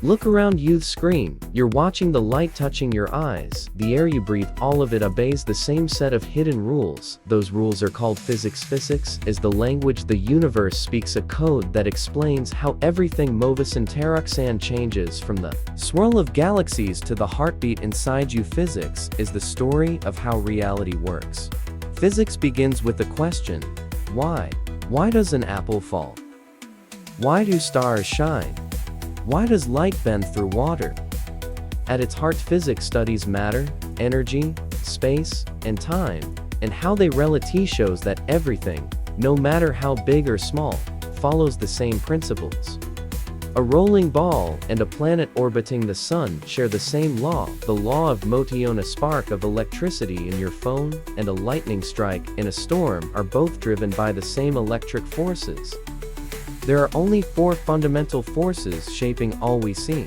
Look around you'th scream. You're watching the light touching your eyes, the air you breathe, all of it obeys the same set of hidden rules. Those rules are called physics. Physics is the language the universe speaks, a code that explains how everything moves and and changes, from the swirl of galaxies to the heartbeat inside you. Physics is the story of how reality works. Physics begins with the question, why? Why does an apple fall? Why do stars shine? Why does light bend through water? At its heart, physics studies matter, energy, space, and time, and how they relativity shows that everything, no matter how big or small, follows the same principles. A rolling ball and a planet orbiting the sun share the same law, the law of motion. A spark of electricity in your phone and a lightning strike in a storm are both driven by the same electric forces. There are only four fundamental forces shaping all we see.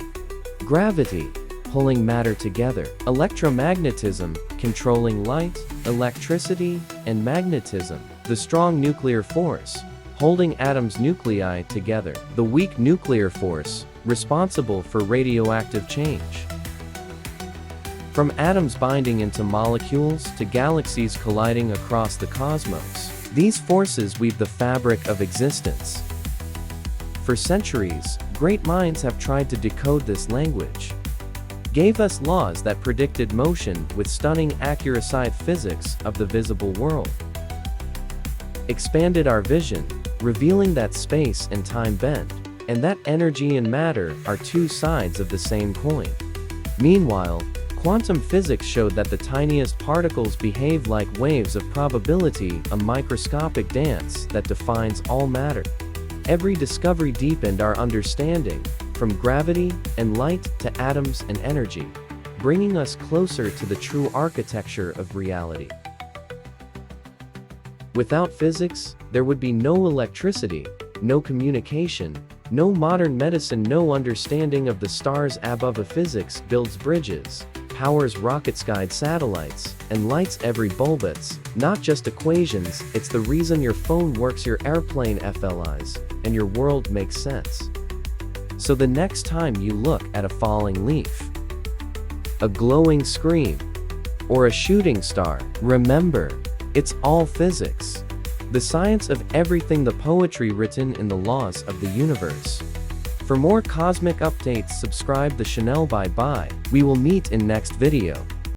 Gravity, pulling matter together. Electromagnetism, controlling light. Electricity and magnetism, the strong nuclear force, holding atoms' nuclei together. The weak nuclear force, responsible for radioactive change. From atoms binding into molecules to galaxies colliding across the cosmos, these forces weave the fabric of existence. For centuries, great minds have tried to decode this language. Gave us laws that predicted motion with stunning accuracy. Physics of the visible world expanded our vision, revealing that space and time bend, and that energy and matter are two sides of the same coin. Meanwhile, quantum physics showed that the tiniest particles behave like waves of probability, a microscopic dance that defines all matter. Every discovery deepened our understanding, from gravity and light to atoms and energy, bringing us closer to the true architecture of reality. Without physics, there would be no electricity, no communication, no modern medicine, no understanding of the stars above. Physics builds bridges, powers rockets, guides satellites, and lights every bulbets. Not just equations, it's the reason your phone works, your airplane flies, and your world makes sense. So the next time you look at a falling leaf, a glowing scream, or a shooting star, remember, it's all physics. The science of everything, the poetry written in the laws of the universe. For more cosmic updates, subscribe the channel. Bye bye. We will meet in next video.